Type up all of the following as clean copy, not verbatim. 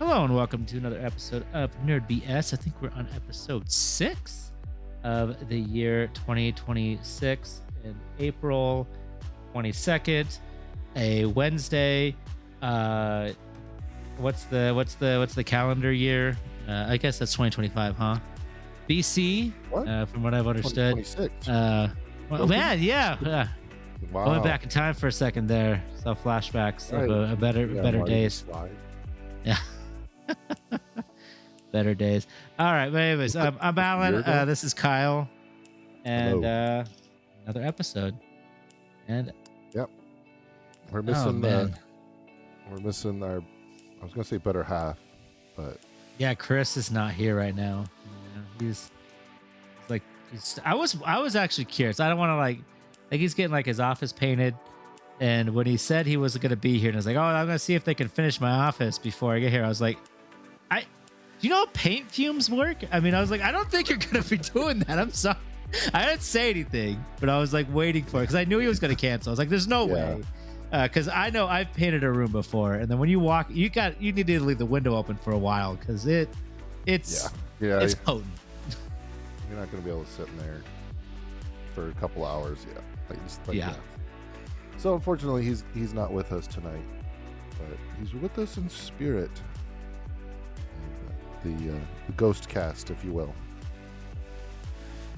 Hello and welcome to another episode of Nerd BS. I think we're on episode 6 of the year 2026 in April 22nd, a Wednesday. What's the calendar year? I guess that's 2025, huh? BC, What? from what I've understood. 2026. Well, man, yeah. Wow. I went back in time for a second there. Saw flashbacks of Right. a better Yeah, better Marty days. McFly. Yeah. Better days. All right. But anyways, I'm Just a year Alan. ago? This is Kyle, and Hello. another episode. And We're oh missing man, we're missing our I was gonna say better half, but yeah, Chris is not here right now. He's like I was actually curious. I don't want to like he's getting like his office painted, and when he said he was gonna be here, and I was like, oh, I'm gonna see if they can finish my office before I get here. I was like, do you know how paint fumes work? I mean, I was like, I don't think you're gonna be doing that. I'm sorry. I didn't say anything, but I was like waiting for it because I knew he was gonna cancel. I was like, there's no Yeah. way. Because I know I've painted a room before, and then when you walk, you need to leave the window open for a while because it's yeah, potent. you're not gonna be able to sit in there for a couple hours. Yeah. Yeah. So unfortunately he's not with us tonight, but he's with us in spirit. The ghost cast, if you will.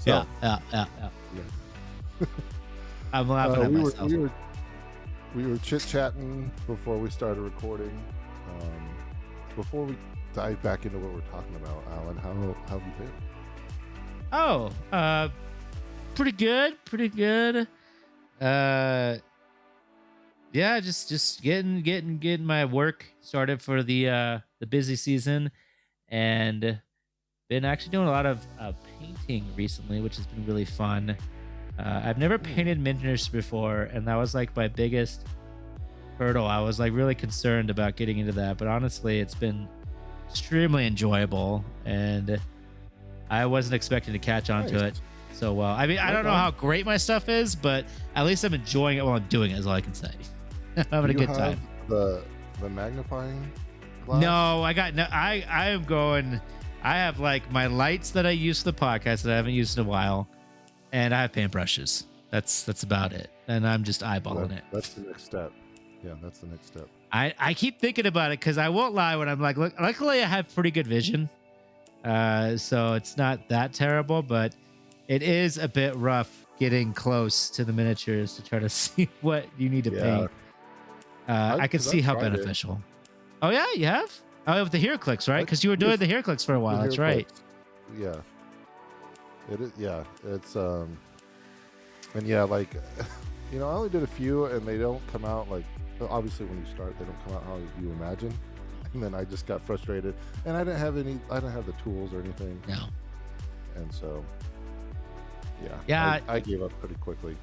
So, Yeah. Yeah. I'm laughing at we myself. were chit chatting before we started recording. Before we dive back into what we're talking about, Alan, how have you been? Oh, pretty good. Yeah, just getting my work started for the busy season, and been actually doing a lot of painting recently, which has been really fun. I've never painted miniatures before, and that was like my biggest hurdle. I was like really concerned about getting into that, but honestly, it's been extremely enjoyable, and I wasn't expecting to catch on to Nice. it so well. I mean, I don't know Okay. how great my stuff is, but at least I'm enjoying it while I'm doing it, is all I can say. I'm having a Do you good time. have the magnifying glass? No, I am going. I have like my lights that I use for the podcast that I haven't used in a while, and I have paintbrushes. That's about it. And I'm just eyeballing it. That's the next step. Yeah, that's the next step. I keep thinking about it because I won't lie when I'm like, look, luckily I have pretty good vision. So it's not that terrible, but it is a bit rough getting close to the miniatures to try to see what you need to Yeah. paint. I can 'Cause see I've how tried it. beneficial. Oh yeah, you have? Oh, with the HeroClix, right? Because you were doing the HeroClix for a while. The That's right. HeroClix. Yeah. It is. Yeah. It's and yeah, like I only did a few, and they don't come out like obviously when you start, they don't come out how you imagine. And then I just got frustrated, and I didn't have the tools or anything, No. and so Yeah. I gave up pretty quickly.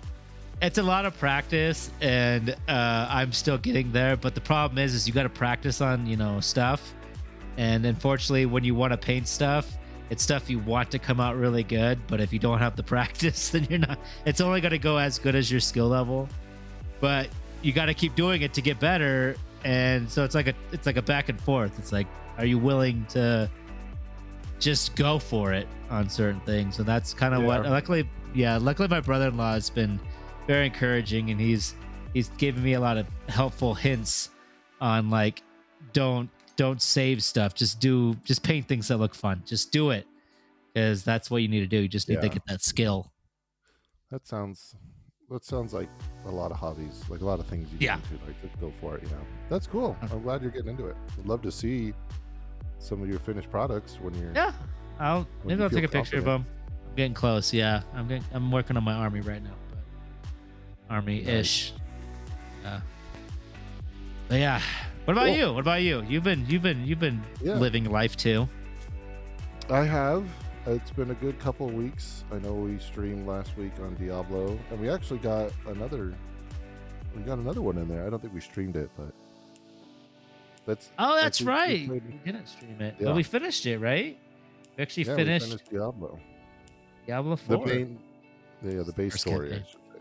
It's a lot of practice, and I'm still getting there. But the problem is you got to practice on stuff, and unfortunately, when you want to paint stuff, it's stuff you want to come out really good. But if you don't have the practice, then you're not. It's only going to go as good as your skill level. But you got to keep doing it to get better, and so it's like a back and forth. It's like, are you willing to just go for it on certain things? And that's kind of what. Luckily my brother-in-law has been very encouraging, and he's given me a lot of helpful hints on like don't save stuff, just paint things that look fun, just do it, because that's what you need to do. You just need to Yeah. get that skill. That sounds like a lot of hobbies, like a lot of things you Yeah. get into, like just go for it. That's cool. I'm glad you're getting into it. I'd love to see some of your finished products when you're. Yeah, When maybe you I'll feel take a picture of confident. them. I'm getting close. Yeah, I'm working on my army right now, but army-ish. But yeah, what about Cool. you? What about you? You've been Yeah. living life too. I have. It's been a good couple of weeks. I know we streamed last week on Diablo, and we actually got another. We got another one in there. I don't think we streamed it, but that's. Oh, I that's think we right. played- We didn't stream it, Yeah. but we finished it, right? We actually yeah, finished we finished Diablo. Diablo The 4. main, the base First story, I campaign. should say.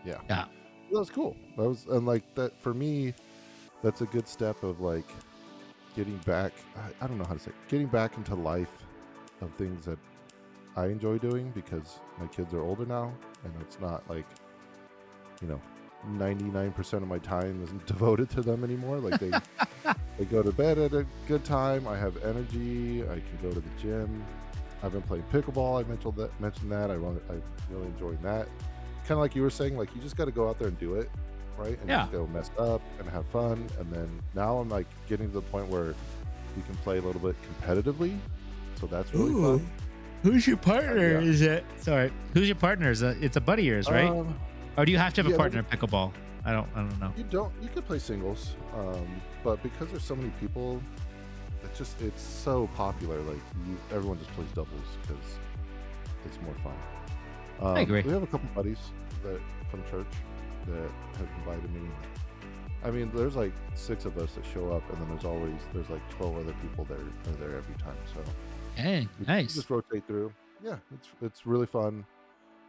Yeah. Yeah. That was cool. That was, and like that for me, that's a good step of like getting back. I don't know how to say it, getting back into life of things that I enjoy doing because my kids are older now, and it's not like, you know, 99% of my time isn't devoted to them anymore. Like they go to bed at a good time. I have energy. I can go to the gym. I've been playing pickleball. I mentioned that. I really enjoyed that. Kind of like you were saying, like you just got to go out there and do it, right? And Yeah. just go mess up and have fun. And then now I'm like getting to the point where we can play a little bit competitively. So that's really fun. Who's your partner? Yeah. Is it? Sorry. Who's your partner? It's a buddy of yours, right? Or do you have to have a yeah, partner in pickleball? I don't know. You could play singles, but because there's so many people, it's so popular. Like everyone just plays doubles because it's more fun. I agree. We have a couple buddies from church that have invited me. I mean, there's like 6 of us that show up, and then there's like 12 other people that are there every time. So Hey, we nice. just rotate through. Yeah, it's really fun.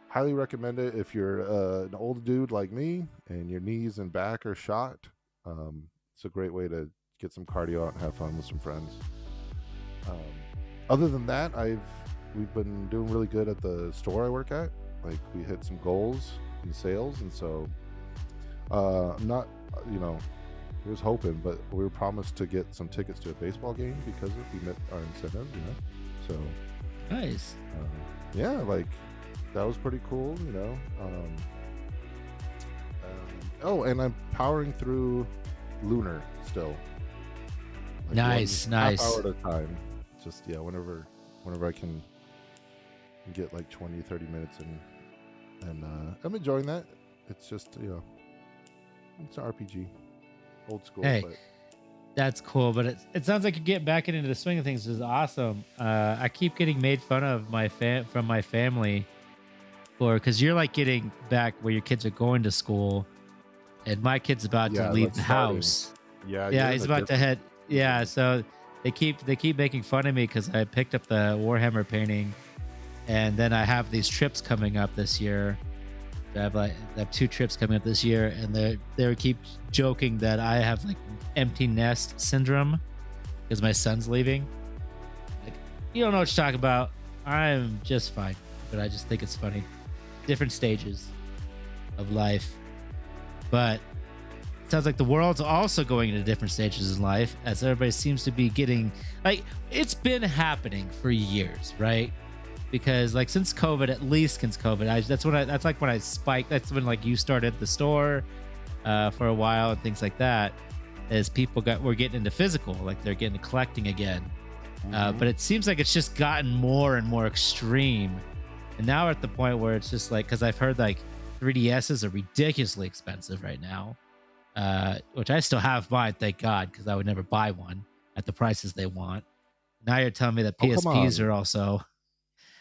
Highly recommend it if you're an old dude like me and your knees and back are shot. It's a great way to get some cardio out and have fun with some friends. Other than that, we've been doing really good at the store I work at. Like we hit some goals in sales, and so not we was hoping, but we were promised to get some tickets to a baseball game because we met our incentive. So Nice. yeah, like that was pretty cool. Oh, and I'm powering through Lunar still. Like Nice. half hour at a time. Just whenever I can get like 20-30 minutes in, and I'm enjoying that. It's just it's an RPG, old school. Hey. But That's cool, but it sounds like you're getting back into the swing of things, which is awesome. I keep getting made fun of from my family because you're like getting back where your kids are going to school, and my kid's about to leave the house. Yeah, he's about to head. Yeah, so they keep making fun of me because I picked up the Warhammer painting, and then I have these trips coming up this year. I have 2 trips coming up this year, and they keep joking that I have like empty nest syndrome because my son's leaving. Like, you don't know what you're talking about. I'm just fine, but I just think it's funny. Different stages of life, but it sounds like the world's also going into different stages in life as everybody seems to be getting like it's been happening for years, right? Because like since COVID, at least since COVID, that's like when I spiked. That's when like you started the store for a while and things like that. As people were getting into physical, like they're getting to collecting again. But it seems like it's just gotten more and more extreme, and now we're at the point where it's just like because I've heard like 3DSs are ridiculously expensive right now, which I still have mine, thank God, because I would never buy one at the prices they want. Now you're telling me that PSPs are also.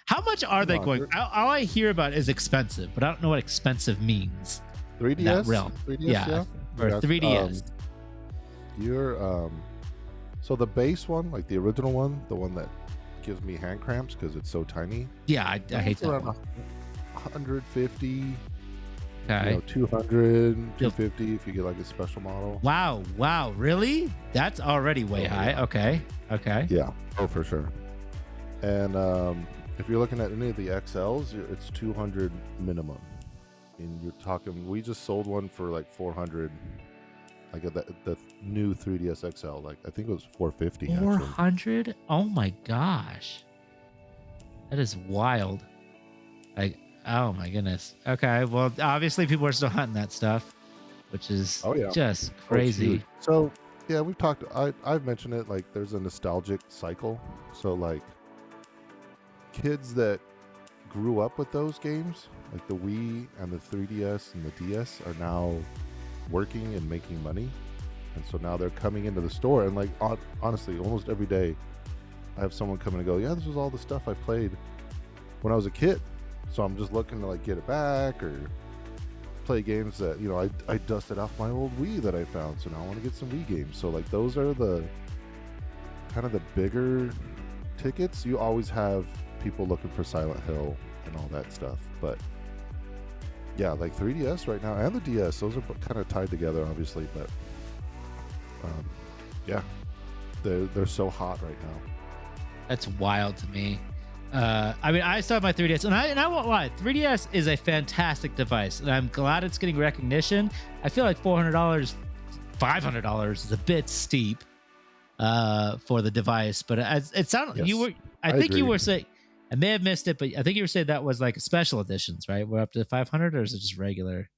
How much are they going? All I hear about is expensive, but I don't know what expensive means. 3DS? In that realm. 3DS, yeah. Or 3DS. So the base one, like the original one, the one that gives me hand cramps because it's so tiny. Yeah, I hate that one. 150, Okay. 200, 250 if you get like a special model. Wow, really? That's already way high. Yeah. Okay. Yeah, for sure. And if you're looking at any of the XLs, it's 200 minimum. And you're talking, we just sold one for like 400. Like the new 3DS XL, like I think it was 450. 400? Oh my gosh, that is wild. Like, oh my goodness. Okay, well, obviously people are still hunting that stuff, which is just crazy. So yeah, we've talked. I've mentioned it. Like, there's a nostalgic cycle. So like, kids that grew up with those games, like the Wii and the 3DS and the DS, are now working and making money, and so now they're coming into the store, and like honestly almost every day I have someone come in and go, yeah, this was all the stuff I played when I was a kid, so I'm just looking to like get it back or play games that I dusted off my old Wii that I found, so now I want to get some Wii games. So like those are the kind of the bigger tickets. You always have people looking for Silent Hill and all that stuff, but yeah, like 3DS right now and the DS, those are kind of tied together, obviously. But yeah, they're so hot right now. That's wild to me. I mean, I still have my 3DS, and I won't lie. 3DS is a fantastic device, and I'm glad it's getting recognition. I feel like $400, $500 is a bit steep for the device, but it sounded Yes, you were. I I think you agree. were saying. I may have missed it, but I think you were saying that was like special editions, right? We're up to 500, or is it just regular?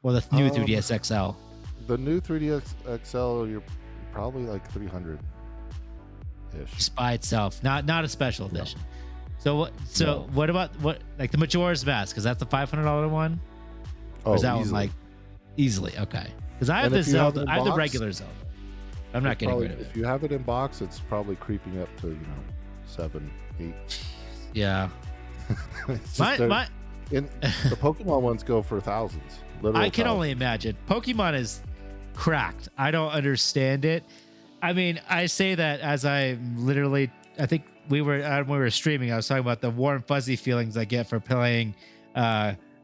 Well, the new Um, 3DS XL. the new 3DS XL, you're probably like 300 ish. Just by itself, not a special No. edition. So what? So No. what about what? Like the Majora's Mask? Is that the $500 one? Or Oh, is that one easily. like easily? Okay, because I have And the if you have Zelda. it in I have the box, regular Zelda. I'm not It's getting probably, rid of if it. you have it in box, it's probably creeping up to 7, 8. Yeah, It's just my they're- my. in, the Pokemon ones go for thousands. Literal I can thousands. only imagine. Pokemon is cracked. I don't understand it. I mean, I say that as I literally. I think we were streaming. I was talking about the warm fuzzy feelings I get for playing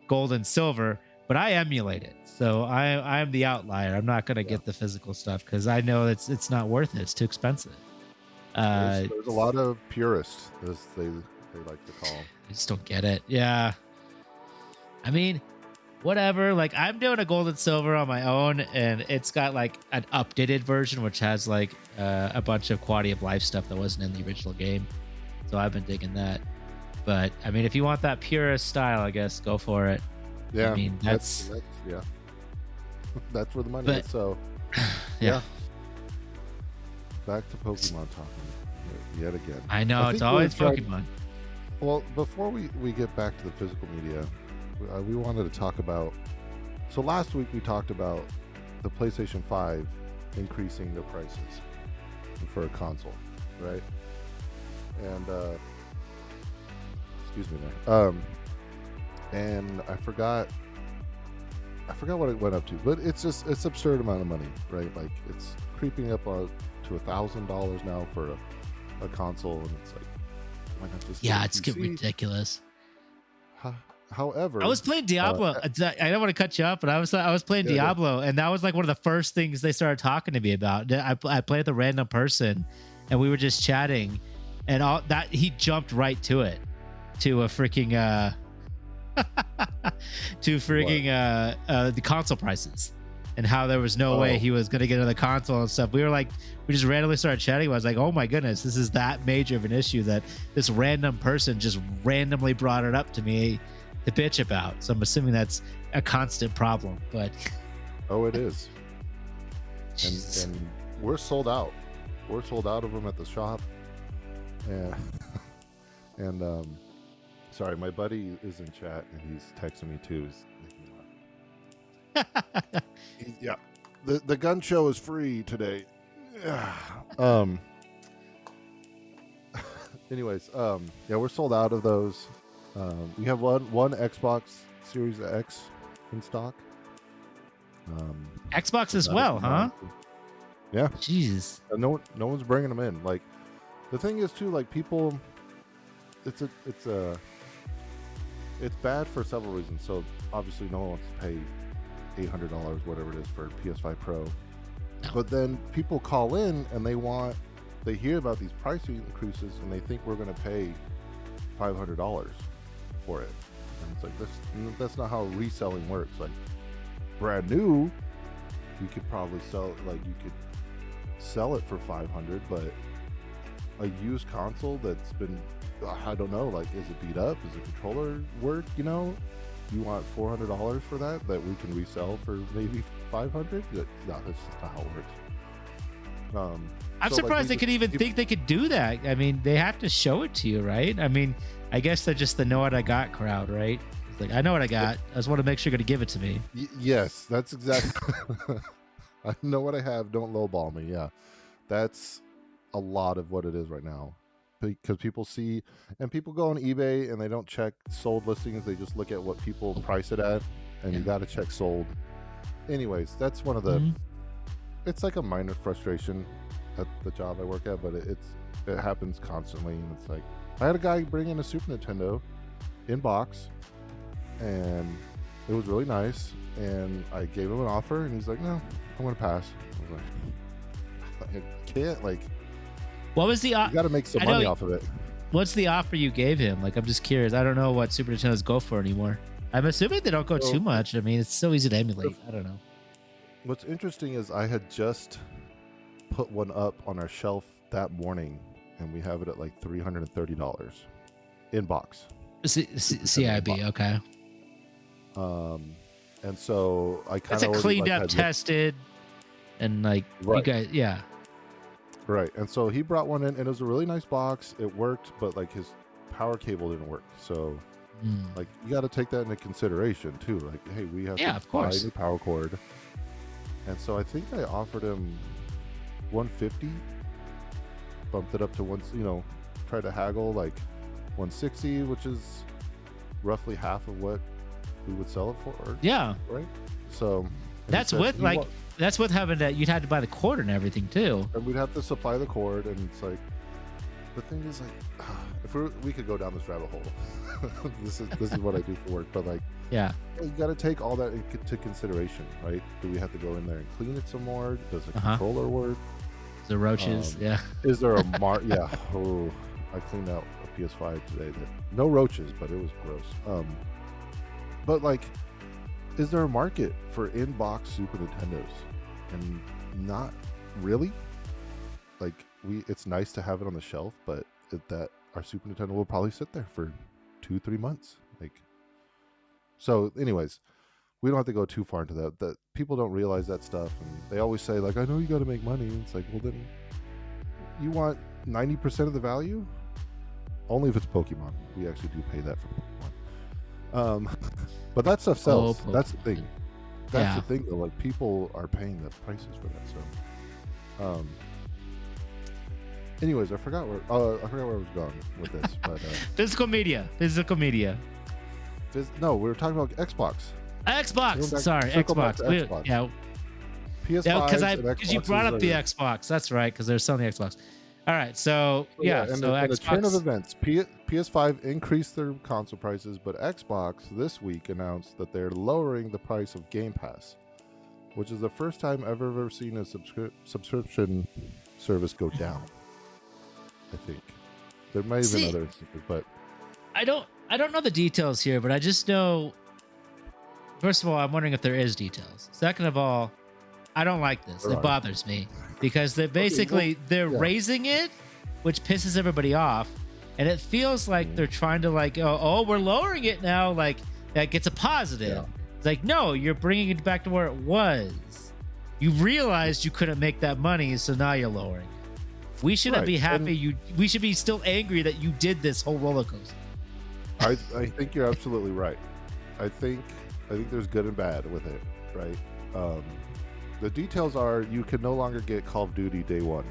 Gold and Silver, but I emulate it. So I am the outlier. I'm not gonna get the physical stuff because I know it's not worth it. It's too expensive. There's a lot of purists, as they like to call them. I just don't get it. Yeah. I mean, whatever. Like I'm doing a gold and silver on my own, and it's got like an updated version, which has like a bunch of quality of life stuff that wasn't in the original game. So I've been digging that. But I mean, if you want that purist style, I guess go for it. Yeah, I mean, that's yeah. That's where the money But- is. So Yeah. back to Pokemon talking yet again. I know I it's think we always were trying- Pokemon. Well, before we get back to the physical media, we wanted to talk about. So last week we talked about the PlayStation 5 increasing their prices for a console, right? And excuse me there. And I forgot what it went up to, but it's absurd amount of money, right? Like it's creeping up to $1,000 now for a console, and it's like, why not just get Yeah, a it's getting PC? ridiculous. However, I was playing Diablo. I don't want to cut you off, but I was playing Yeah, yeah. Diablo, and that was like one of the first things they started talking to me about. I played with a random person, and we were just chatting, and all that he jumped right to it, to a freaking the console prices, and how there was no way Oh. he was gonna get another console and stuff. We just randomly started chatting. I was like, oh my goodness, this is that major of an issue that this random person just randomly brought it up to me to bitch about. So I'm assuming that's a constant problem. But oh, it is, Jesus. and we're sold out. We're sold out of them at the shop, and and sorry, my buddy is in chat and he's texting me too. He's making me laugh. Yeah, the gun show is free today. Anyways, yeah, we're sold out of those. We have one Xbox Series X in stock. Xbox as Not well, as huh? much. Yeah, Jesus. no one's bringing them in. Like the thing is too, like people, it's bad for several reasons. So obviously, no one wants to pay $800, whatever it is, for PS5 Pro. No. But then people call in and they hear about these price increases and they think we're going to pay $500 for it. And it's like that's not how reselling works. Like brand new, you could probably sell it for 500, but a used console that's been, I don't know, like, is it beat up? Is the controller work? You want $400 for that we can resell for maybe 500? No, that's just not how it works. I'm So, like, surprised they could even people- think they could do that. I mean, they have to show it to you, right? I mean, I guess they're just the know what I got crowd, right? It's like, I know what I got. I just want to make sure you're going to give it to me. Yes, that's exactly. I know what I have. Don't lowball me. Yeah, that's a lot of what it is right now, because people see, and people go on eBay and they don't check sold listings. They just look at what people price it at, and you Yeah. got to check sold. Anyways, that's one of the. Mhm. It's like a minor frustration at the job I work at, but it happens constantly, and it's like I had a guy bring in a Super Nintendo in box, and it was really nice, and I gave him an offer, and he's like, no, I'm gonna pass. I was like, I can't, like, What was the? you got to make some I money know- off of it. What's the offer you gave him? Like, I'm just curious. I don't know what Super Nintendos go for anymore. I'm assuming they don't go So- too much. I mean, it's so easy to emulate. I don't know. What's interesting is I had just put one up on our shelf that morning, and we have it at like $330 in box. CIB, okay. And so I kind That's of a cleaned up, tested, and like Right. you guys, yeah. Right. And so he brought one in, and it was a really nice box. It worked, but like his power cable didn't work. So Mm. like you got to take that into consideration too. Like, hey, we have Yeah, to of buy course. a new power cord. And so I think I offered him 150, bumped it up to one, tried to haggle like 160, which is roughly half of what we would sell it for. Yeah, Right. So and he that's said, with "You like want-" that's with having that you'd had to buy the cord and everything too. and we'd have to supply the cord, and it's like the thing is like if we could go down this rabbit hole. this is what I do for work, but like Yeah, you got to take all that into consideration, right? Do we have to go in there and clean it some more? Does the controller work? the roaches. Yeah, Is there a yeah? Oh, I cleaned out a PS5 today. That no roaches, but it was gross. But like, is there a market for in-box Super Nintendos? And not really. Like it's nice to have it on the shelf, but that our Super Nintendo will probably sit there for 2-3 months. Like, so anyways, we don't have to go too far into that. That people don't realize that stuff, and they always say like, I know you got to make money. And it's like, well then, you want 90% of the value? Only if it's Pokemon. We actually do pay that for Pokemon. But that stuff sells. Oh, That's the thing. That's Yeah. the thing though. Like people are paying the prices for that. So, anyways, I forgot where I was going with this. But physical media. no, we were talking about Xbox. Xbox. Sorry, circle back Xbox. to Xbox. Yeah, PS5 because you brought up the Xbox. That's right, because they're selling the Xbox. All right, so yeah, and so the trend of Xbox. events, PS5 increased their console prices, but Xbox this week announced that they're lowering the price of Game Pass, which is the first time I've ever seen a subscription service go down. I think there might have been others, but I don't know the details here, but I just know. First of all, I'm wondering if there is details. Second of all, I don't like this. There It are. bothers me because they're yeah. raising it, which pisses everybody off, and it feels like they're trying to like, oh, we're lowering it now, like that gets a positive. Yeah. It's like, no, you're bringing it back to where it was. You realized you couldn't make that money, so now you're lowering. We shouldn't Right, be happy. We should be still angry that you did this whole roller coaster. I think you're absolutely right. I think there's good and bad with it, right? The details are you can no longer get Call of Duty day one.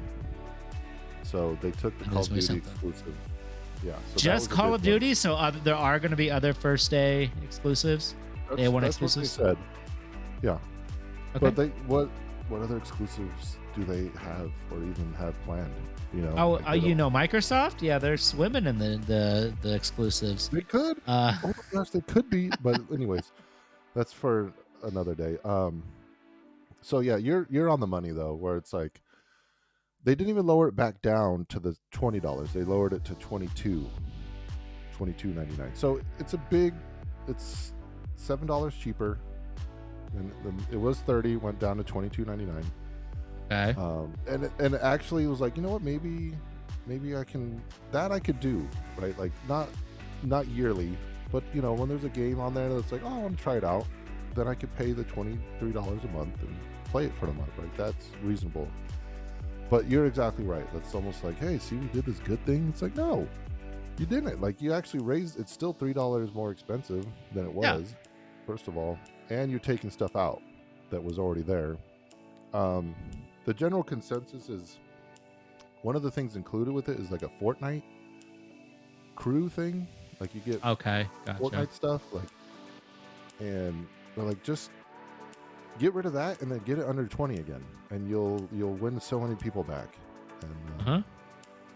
So they took the That Call is of way Duty something. exclusive. Yeah. So that Just was a Call big of one. Duty, so there are going to be other first day exclusives. Day one That's exclusives? what they said. Yeah. Okay. But what other exclusives do they have or even have planned? You know. Oh, like, they you don't- know, Microsoft? Yeah, they're swimming in the exclusives. They could. Uh, Oh my gosh, they could be. But anyways, that's for another day. So yeah, you're on the money though, where it's like they didn't even lower it back down to the $20. They lowered it to $22.99. So it's $7 cheaper. And it was $30, went down to $22.99. okay. And it actually was like, you know what, maybe I could do, right? Like not yearly, but you know, when there's a game on there that's like, oh, I want to try it out, then I could pay the $23 a month and play it for a month. Like that's reasonable. But you're exactly right. That's almost like, hey, see, we did this good thing. It's like, no, you didn't. Like you actually raised. It's still $3 more expensive than it was. Yeah. First of all, and you're taking stuff out that was already there. The general consensus is one of the things included with it is like a Fortnite crew thing. Like you get Okay. Gotcha. Fortnite stuff, like, and they're like, just get rid of that and then get it under 20 again, and you'll win so many people back. And Uh-huh.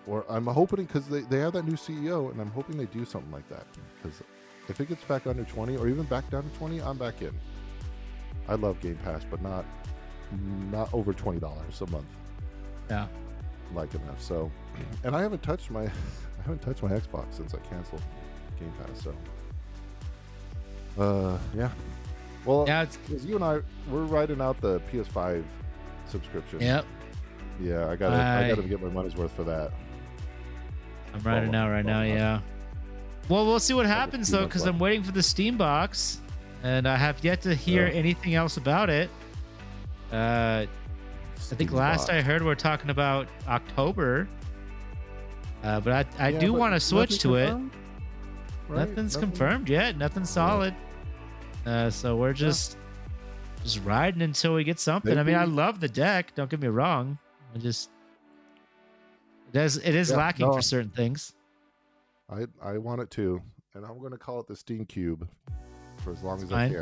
or I'm hoping because they have that new CEO, and I'm hoping they do something like that. Because if it gets back under 20 or even back down to 20, I'm back in. I love Game Pass, but not over $20 a month. Yeah. like enough. So, and I haven't touched my Xbox since I canceled Game Pass. So, yeah. Well, Yeah. It's, 'cause you and we're writing out the PS5 subscription. yep. Yeah, I gotta get my money's worth for that. I'm writing out right now. Yeah. Well, we'll see what happens though, because left. I'm waiting for the Steam box, and I have yet to hear anything else about it. I think last I heard we're talking about October. But I do want to switch to it. Right? Nothing's confirmed yet. Nothing's solid. So we're just riding until we get something. I mean, I love the deck. Don't get me wrong. It is lacking for certain things. I want it too, and I'm going to call it the Steam Cube for as long as fine.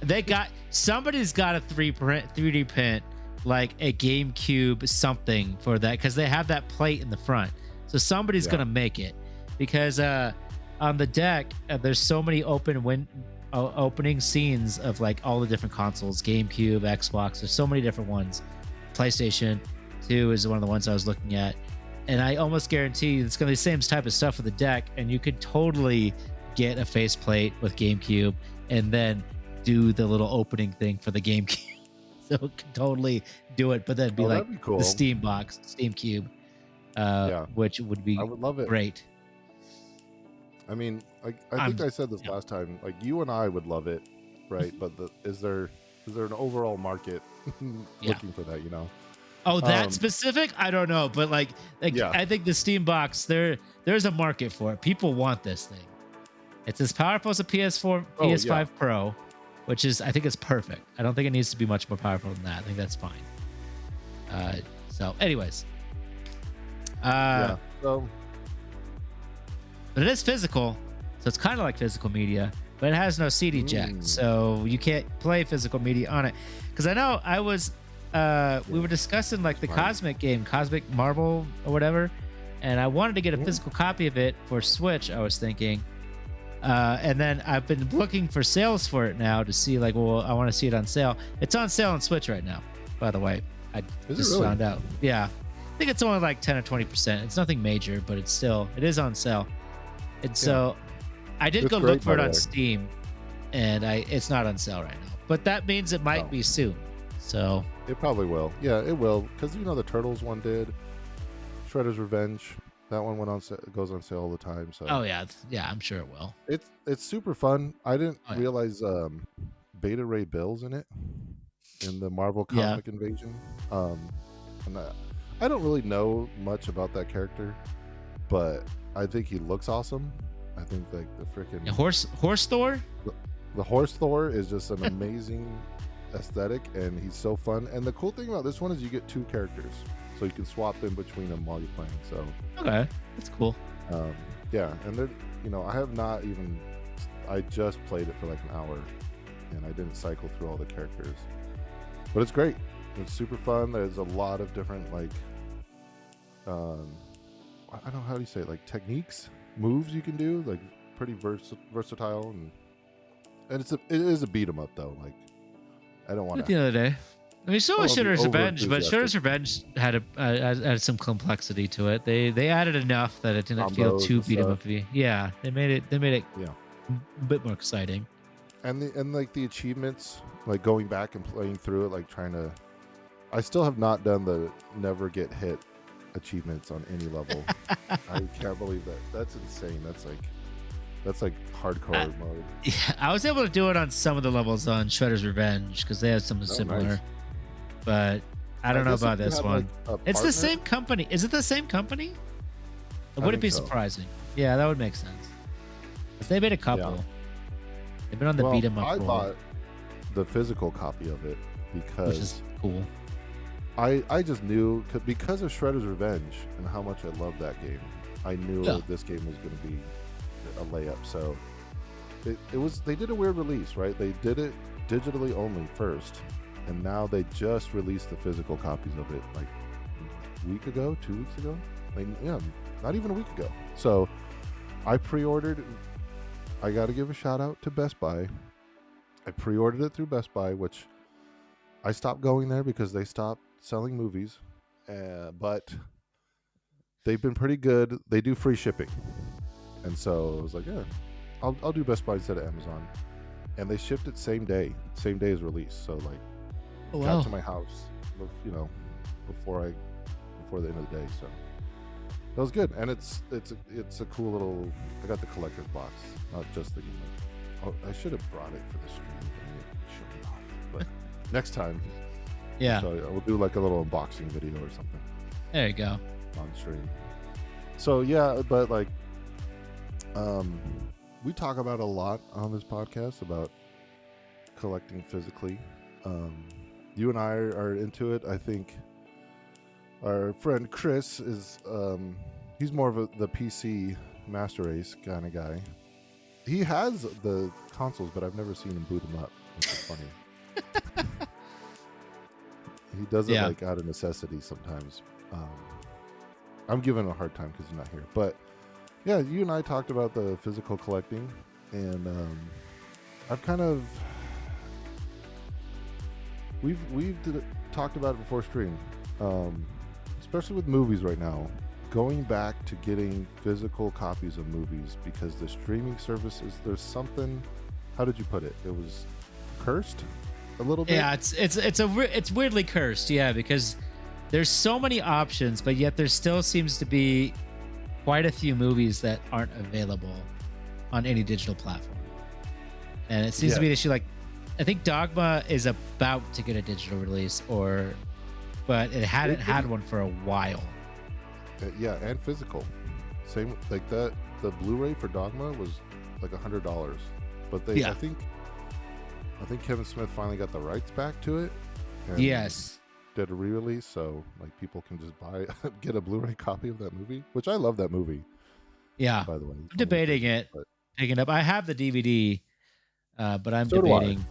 I can. Somebody's got a 3D print like a GameCube something for that, because they have that plate in the front. So somebody's gonna make it, because on the deck there's so many opening scenes of like all the different consoles, GameCube, Xbox. There's so many different ones. PlayStation 2 is one of the ones I was looking at. And I almost guarantee you it's going to be the same type of stuff for the deck. And you could totally get a faceplate with GameCube and then do the little opening thing for the GameCube. So it could totally do it, but then be like cool. The Steam box, Steam Cube, which would be I would love it. Great. I mean, I think I said this last time. Like, you and I would love it, right? But is there an overall market looking for that? You know? Oh, that specific? I don't know, but like I think the Steam box, there's a market for it. People want this thing. It's as powerful as a PS5 Pro, which is, I think it's perfect. I don't think it needs to be much more powerful than that. I think that's fine. So, anyways, so. But it is physical, so it's kind of like physical media, but it has no CD jack, so you can't play physical media on it. Because I know we were discussing like the Cosmic Marvel or whatever, and I wanted to get a physical copy of it for Switch, I was thinking. And then I've been looking for sales for it now to see, like, well, I want to see it on sale. It's on sale on Switch right now, by the way. I just found out. Yeah. I think it's only like 10 or 20%. It's nothing major, but it is on sale. And so I did go look for it on Steam, and it's not on sale right now. But that means it might be soon. So it probably will. Yeah, it will. Because, the Turtles one did. Shredder's Revenge. That one goes on sale all the time. So. Oh yeah, I'm sure it will. It's super fun. I didn't realize Beta Ray Bill's in it, in the Marvel Comic Invasion. And I don't really know much about that character, but I think he looks awesome. I think like the freaking horse Thor. The horse Thor is just an amazing aesthetic, and he's so fun. And the cool thing about this one is you get two characters, so you can swap in between them while you're playing. So okay, that's cool. Yeah, and they're I have not even. I just played it for like an hour, and I didn't cycle through all the characters, but it's great. It's super fun. There's a lot of different like, I don't know how do you say it, like techniques, moves you can do, like pretty versatile, and it is a beat 'em up though. Like, I don't want to. The other day, I mean, so was Shredder's Revenge, but Shredder's Revenge had some complexity to it. They added enough that it didn't feel too beat 'em up. Yeah, they made it a bit more exciting. And like the achievements, like going back and playing through it, like trying to. I still have not done the never get hit achievements on any level. I can't believe that. That's insane. That's like hardcore mode. Yeah, I was able to do it on some of the levels on Shredder's Revenge because they have something similar. Nice. But I don't know about this one. Like it's the same company. Is it the same company? Would it be surprising? Yeah, that would make sense. They made a couple. Yeah. They've been on the beat 'em up. I bought the physical copy of it because, which is cool. I just knew because of Shredder's Revenge and how much I love that game. I knew this game was going to be a layup. So it was. They did a weird release, right? They did it digitally only first, and now they just released the physical copies of it like a week ago, 2 weeks ago. Like, not even a week ago. So I pre-ordered. I got to give a shout out to Best Buy. I pre-ordered it through Best Buy, which I stopped going there because they stopped selling movies, but they've been pretty good. They do free shipping, and so I was like, yeah, I'll do Best Buy instead of Amazon. And they shipped it same day as release. So like, Oh, got wow. to my house, you know, before the end of the day. So that was good, and it's a cool little. I got the collector's box, not just the. Oh, I should have brought it for the stream. But I didn't show it off. But next time, Yeah. so we'll do like a little unboxing video or something There you go. on stream. So yeah, but like, we talk about a lot on this podcast about collecting physically. You and I are into it. I think our friend Chris is he's more of the PC Master Race kind of guy. He has the consoles, but I've never seen him boot them up, which is funny. He does it Yeah. like out of necessity sometimes. I'm giving him a hard time because he's not here. But yeah, you and I talked about the physical collecting, and I've kind of talked about it before stream, especially with movies right now. Going back to getting physical copies of movies because the streaming services, there's something. How did you put it? It was cursed a little bit. Yeah, it's weirdly cursed, yeah, because there's so many options, but yet there still seems to be quite a few movies that aren't available on any digital platform. And it seems to be an issue. Like, I think Dogma is about to get a digital release, but it hadn't had one for a while. Yeah, and physical. Same like that. The Blu-ray for Dogma was like $100, but I think Kevin Smith finally got the rights back to it. And Yes. did a re-release, so like people can just get a Blu-ray copy of that movie, which I love that movie. Yeah. By the way, I'm debating picking it up. I have the DVD, but I'm debating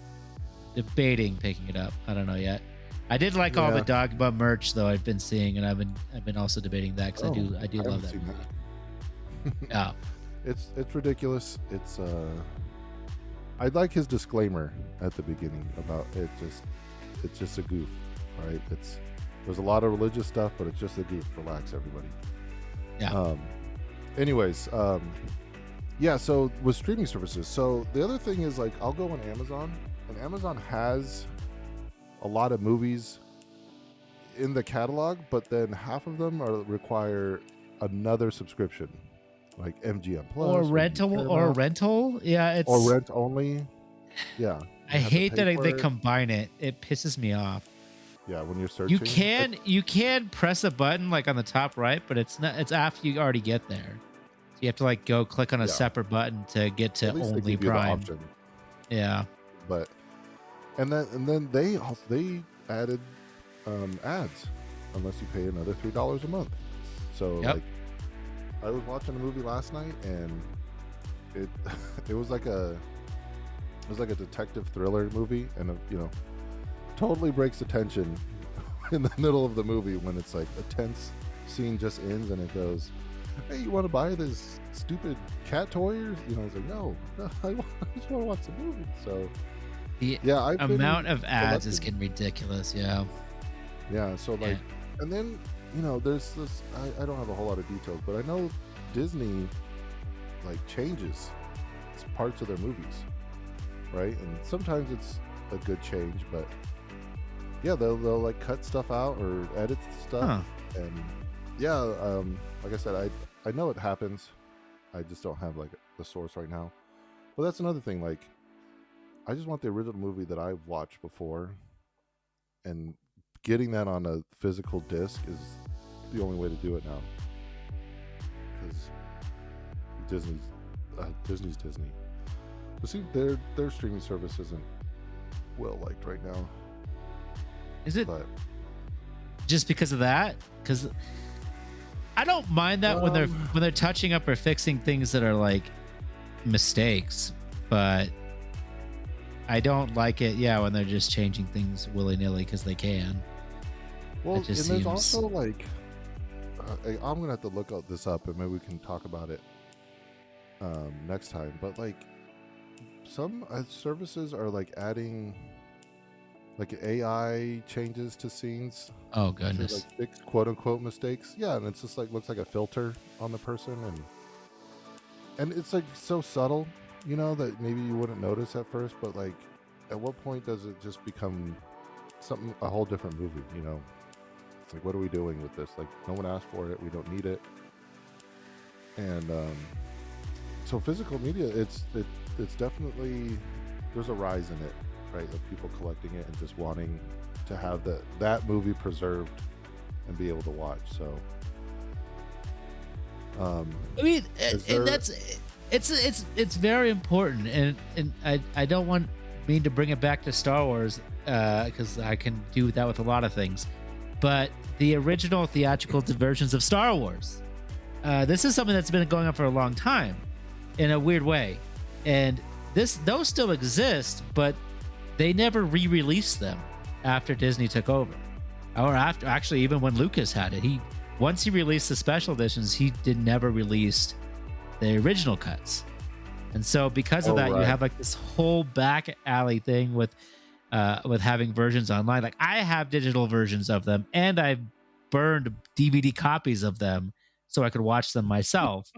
picking it up. I don't know yet. I did like all the Dogma merch though I've been seeing, and I've been also debating that because I do love that movie. Yeah, it's ridiculous. It's I like his disclaimer at the beginning about it's just a goof, right? There's a lot of religious stuff, but it's just a goof. Relax, everybody. Yeah. Anyways, yeah. So with streaming services, so the other thing is like I'll go on Amazon, and Amazon has a lot of movies in the catalog, but then half of them require another subscription, like MGM Plus or rental. Yeah, it's or rent only. Yeah, I hate that they combine it. It pisses me off. Yeah, when you're searching, you can press a button like on the top right, but it's after you already get there. So you have to like go click on a separate button to get to only Prime. Yeah, but and then they added ads unless you pay another $3 a month. So like I was watching a movie last night, and it was like a detective thriller movie, and totally breaks the tension in the middle of the movie when it's like a tense scene just ends and it goes, hey, you want to buy this stupid cat toy? I was like, no, I just want to watch the movie. So the amount of ads is getting ridiculous. Yeah, so like, and then there's this, I don't have a whole lot of details, but I know Disney like changes parts of their movies, right? And sometimes it's a good change, but yeah, they'll like cut stuff out or edit stuff. And like I said, I know it happens. I just don't have like the source right now. But that's another thing. Like, I just want the original movie that I've watched before, and getting that on a physical disc is the only way to do it now. Because Disney's Disney. But see, their streaming service isn't well liked right now. Is it just because of that? Because I don't mind that when they're touching up or fixing things that are like mistakes, but I don't like it. Yeah, when they're just changing things willy nilly because they can. Well, and there's also like I'm gonna have to look this up, and maybe we can talk about it next time. But like some services are like adding like AI changes to scenes Oh to goodness. like fix quote unquote mistakes. Yeah, and it's just like looks like a filter on the person, and it's like so subtle, that maybe you wouldn't notice at first, but like at what point does it just become something, a whole different movie? Like, what are we doing with this? Like, no one asked for it, we don't need it. And so physical media, it's definitely, there's a rise in it, right? Of people collecting it and just wanting to have that movie preserved and be able to watch. So I mean, is and there it's very important, and I don't want mean to bring it back to Star Wars because I can do that with a lot of things, but the original theatrical versions of Star Wars, this is something that's been going on for a long time, in a weird way, and those still exist, but they never re-released them after Disney took over, or after, actually, even when Lucas had it. Once he released the special editions, he never released the original cuts. And so because of that, you right. have like this whole back alley thing with having versions online. Like, I have digital versions of them, and I've burned DVD copies of them so I could watch them myself.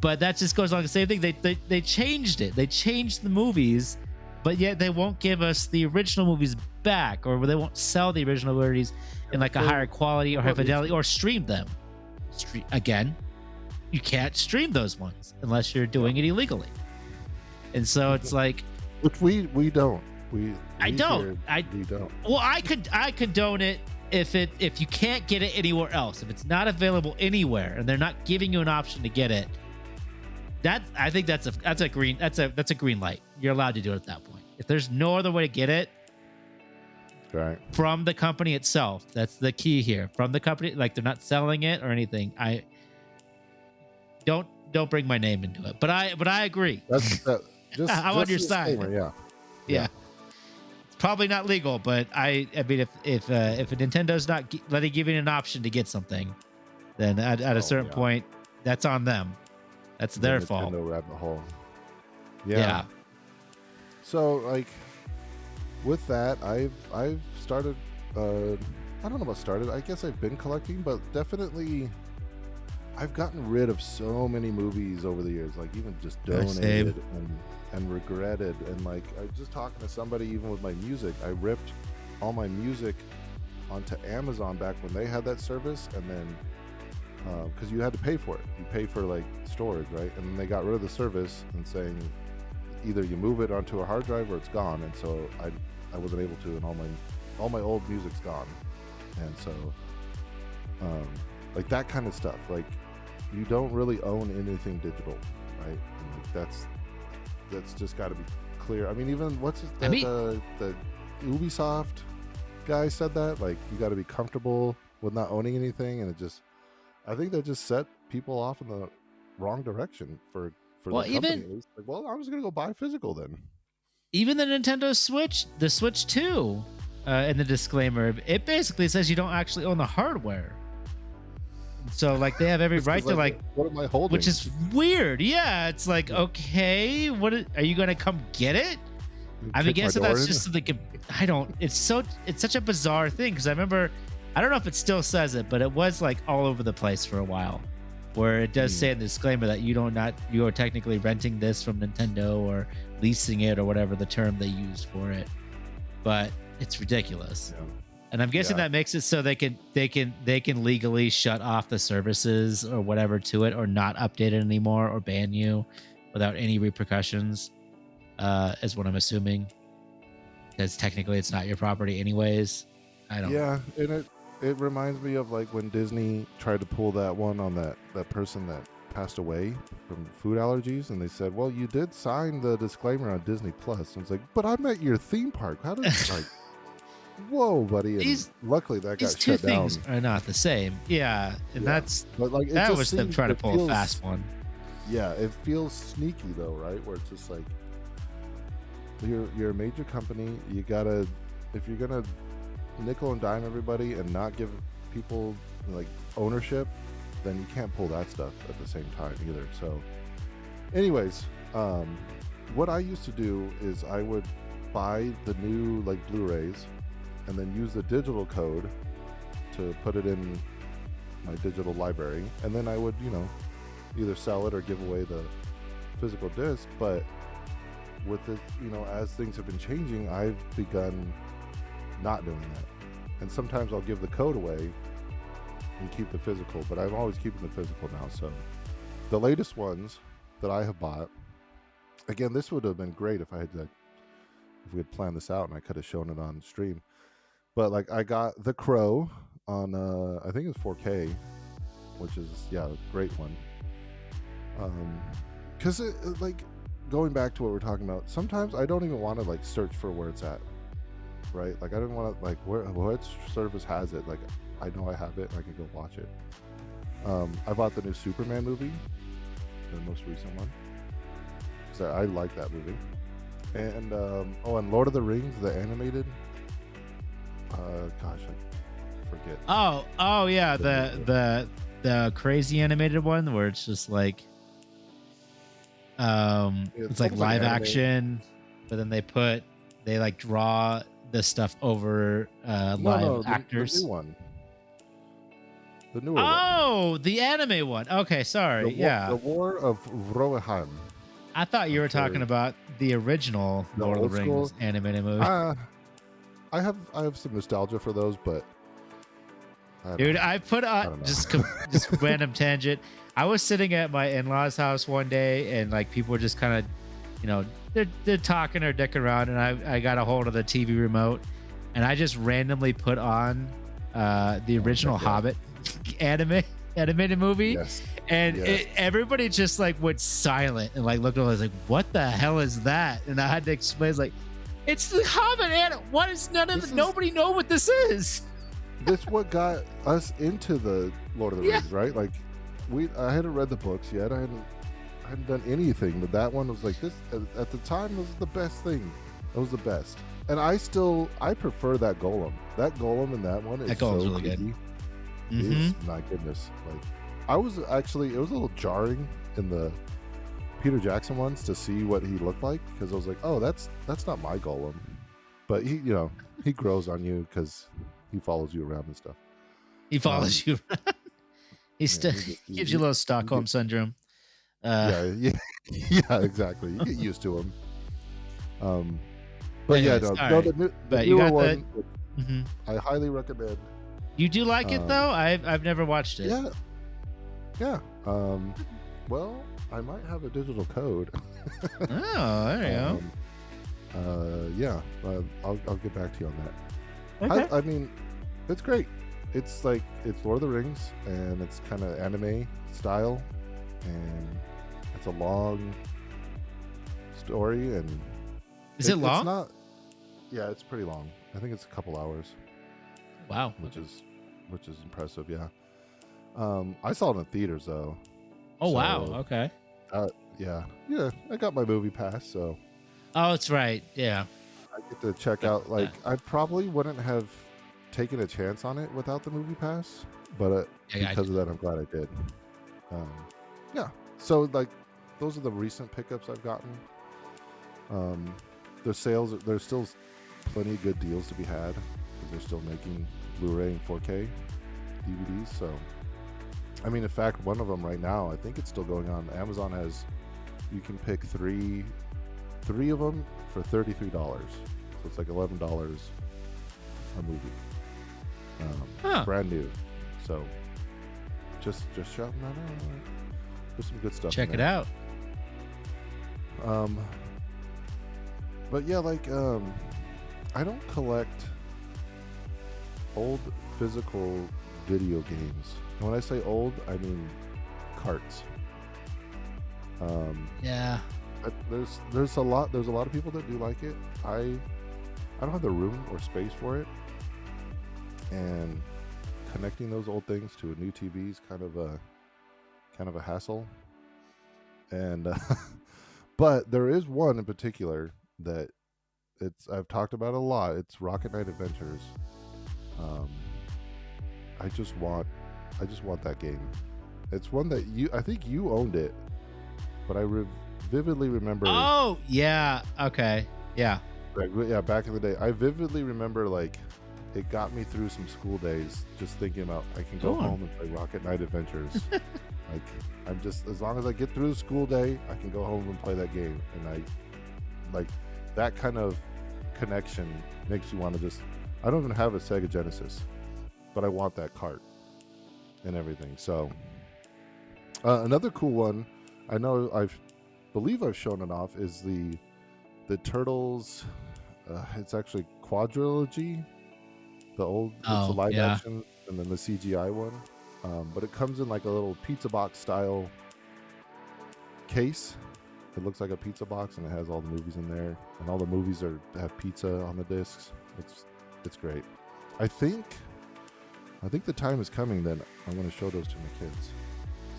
But that just goes along the same thing. They changed it. They changed the movies, but yet they won't give us the original movies back, or they won't sell the original movies in like a higher quality or high fidelity, or stream them. Again, you can't stream those ones unless you're doing it illegally. And so it's like, which we don't. I don't. We don't. Well, I condone it if you can't get it anywhere else. If it's not available anywhere and they're not giving you an option to get it, I think that's a green light. You're allowed to do it at that point. If there's no other way to get it, Right. from the company itself, that's the key here. From the company, like, they're not selling it or anything. I don't bring my name into it. But I agree. Just I'm on your side. Yeah. Yeah. It's probably not legal, but I mean, if a Nintendo's not letting give you an option to get something, then at a certain point, that's on them. That's their fault. Nintendo rabbit hole. Yeah. So, like, with that, I've started. I don't know about started. I guess I've been collecting, but definitely, I've gotten rid of so many movies over the years. Like, even just donated and regretted. And like, I was just talking to somebody, even with my music, I ripped all my music onto Amazon back when they had that service, and then because you had to pay for it, you pay for like storage, right? And then they got rid of the service and saying either you move it onto a hard drive or it's gone. And so I wasn't able to, and all my old music's gone. And so like that kind of stuff, like, you don't really own anything digital, right? And like that's just got to be clear. I mean, even the Ubisoft guy said that, like, you got to be comfortable with not owning anything, and I think that just set people off in the wrong direction for Well, the company. It's like, well, I'm just gonna go buy physical then. Even the Nintendo Switch, the Switch 2, in the disclaimer, it basically says you don't actually own the hardware. So, like, they have every right to, like, what am I holding? which is weird. Yeah, it's like, okay, are you gonna come get it? I mean, guess that's just like it's such a bizarre thing, because I remember, I don't know if it still says it, but it was like all over the place for a while, where it does say in the disclaimer that you are technically renting this from Nintendo or leasing it, or whatever the term they used for it. But it's ridiculous. Yeah. And I'm guessing that makes it so they can legally shut off the services or whatever to it, or not update it anymore, or ban you without any repercussions, is what I'm assuming. Because technically it's not your property anyways. I don't know. Yeah, and it reminds me of like when Disney tried to pull that one on that person that passed away from food allergies, and they said, well, you did sign the disclaimer on Disney Plus. And it's like, but I'm at your theme park. How does like whoa, buddy. And luckily that got shut down. These two things are not the same. Yeah. And but like, that was them trying to pull a fast one. Yeah, it feels sneaky though, right? Where it's just like, you're a major company, you gotta, if you're gonna nickel and dime everybody and not give people like ownership, then you can't pull that stuff at the same time either. So anyways, what I used to do is I would buy the new like Blu-rays and then use the digital code to put it in my digital library, and then I would, either sell it or give away the physical disc. But with it, as things have been changing, I've begun not doing that. And sometimes I'll give the code away and keep the physical, but I'm always keeping the physical now. So the latest ones that I have bought, again, this would have been great if we had planned this out and I could have shown it on stream. But like, I got The Crow on I think it's 4K, which is a great one. Because like, going back to what we're talking about, sometimes I don't even want to like search for where it's at, right? Like, I don't want to like what service has it. Like, I know I have it, I can go watch it. I bought the new Superman movie, the most recent one, because I like that movie. And and Lord of the Rings, the animated, gosh, I forget. Oh yeah, the crazy animated one where it's just like it's like live action, but then they like draw the stuff over live actors. The new one. The newer one. Oh, the anime one. Okay, sorry. The War of Rohan. I thought you were talking about the original Lord of the Rings animated movie. I have some nostalgia for those, but dude, I put on just random tangent. I was sitting at my in-laws' house one day, and like people were just kind of, they're talking or dicking around, and I got a hold of the TV remote, and I just randomly put on the original Hobbit animated movie. Yes. And everybody just like went silent and like looked at me like, what the hell is that? And I had to explain, like, it's the Hobbit, and what is nobody know what this is. This what got us into the Lord of the Rings, right? Like, I hadn't read the books yet. I hadn't done anything, but that one was like this at the time was the best thing. It was the best, and I prefer that Golem. That Golem in that one is so really good. My goodness, like, it was a little jarring in the Peter Jackson ones to see what he looked like, because I was like, oh, that's not my Golem, but he grows on you because he follows you around and stuff. He follows you around. He gives you a little Stockholm syndrome. Yeah, exactly. You get used to him. But anyways, the newer one, I highly recommend. You do like it though? I've never watched it. Yeah. Well, I might have a digital code. Oh, there you go. I'll get back to you on that. Okay. I mean, it's great. It's like, it's Lord of the Rings, and it's kind of anime style, and it's a long story. And is it long? It's not. Yeah, it's pretty long. I think it's a couple hours. Wow. Which is impressive. Yeah. I saw it in theaters though. Oh, so, wow. Okay. Yeah. I got my movie pass, so. Oh, that's right. Yeah. I get to check out. Like, I probably wouldn't have taken a chance on it without the movie pass, but because of that, I'm glad I did. So like, those are the recent pickups I've gotten. The sales, there's still plenty of good deals to be had, because they're still making Blu-ray and 4K DVDs. So, I mean, in fact, one of them right now, I think it's still going on. Amazon you can pick three of them for $33. So it's like $11 a movie. Brand new. So just shouting that out. There's some good stuff. Check it out. But yeah, like, I don't collect old physical video games. And when I say old, I mean carts. Yeah. There's a lot of people that do like it. I don't have the room or space for it. And connecting those old things to a new TV is kind of a hassle. And but there is one in particular that I've talked about a lot. It's Rocket Knight Adventures. I just want that game. It's one that I think you owned it, but I vividly remember. Oh yeah, okay, yeah. Yeah, back in the day, I vividly remember like it got me through some school days. Just thinking about I can go Cool. home and play Rocket Knight Adventures. Like I'm just as long as I get through the school day, I can go home and play that game. And I like that kind of connection makes you want to just. I don't even have a Sega Genesis, but I want that cart and everything. So another cool one, I know believe I've shown it off is the Turtles. It's actually quadrilogy. The old, it's a Oh, live yeah. action, and then the CGI one. But it comes in like a little pizza box style case. It looks like a pizza box, and it has all the movies in there, and all the movies have pizza on the discs. It's great. I think the time is coming that I'm going to show those to my kids.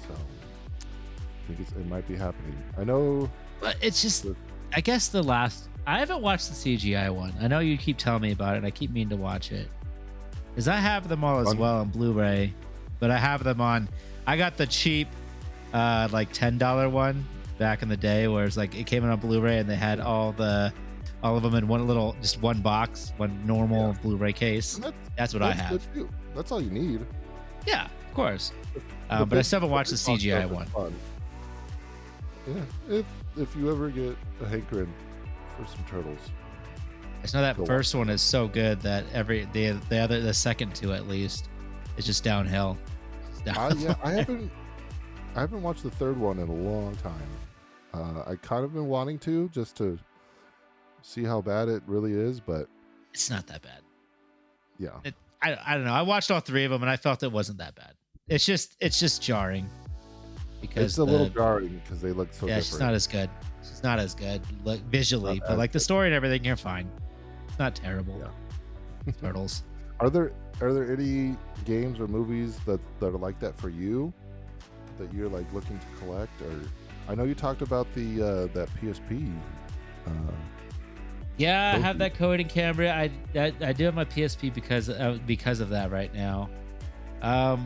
So I think it might be happening. I know. But it's just, I guess I haven't watched the CGI one. I know you keep telling me about it, and I keep meaning to watch it. Because I have them all as well on Blu-ray, but I have them on. I got the cheap, like $10 one back in the day, where it's like it came in on Blu-ray and they had all of them in just one box, one normal Blu-ray case. That's what I have. good too. That's all you need. Yeah, of course. But I still haven't watched the CGI one. Fun. Yeah, if you ever get a hankering for some turtles. I just know that first one is so good that the second two at least is just downhill. Yeah, I haven't watched the third one in a long time. I kind of been wanting to just to see how bad it really is, but it's not that bad. Yeah, I don't know. I watched all three of them and I felt it wasn't that bad. It's just jarring because it's a little jarring because they look so different. It's not as good. It's not as good like visually, but like the story and everything, you're fine. It's not terrible. Yeah. Turtles. Are there any games or movies that are like that for you that you're like looking to collect? Or I know you talked about the that PSP. Yeah, I have that code in Cambria. I do have my PSP because of that right now. I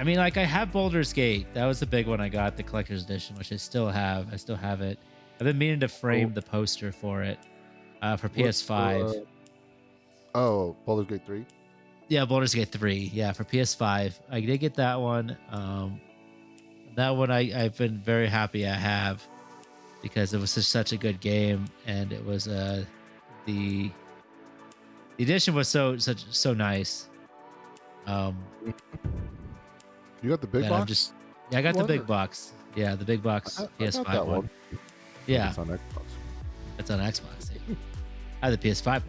mean, like I have Baldur's Gate. That was the big one I got, the collector's edition, which I still have. I still have it. I've been meaning to frame the poster for it for PS5. Baldur's Gate 3? Yeah, Baldur's Gate 3. Yeah, for PS5. I did get that one. That one I've been very happy I have because it was such a good game, and it was the edition was so nice. You got the big box? I got the big box. Yeah, the big box PS5 that one. Yeah, it's on Xbox. It's on Xbox. I have the PS5 one.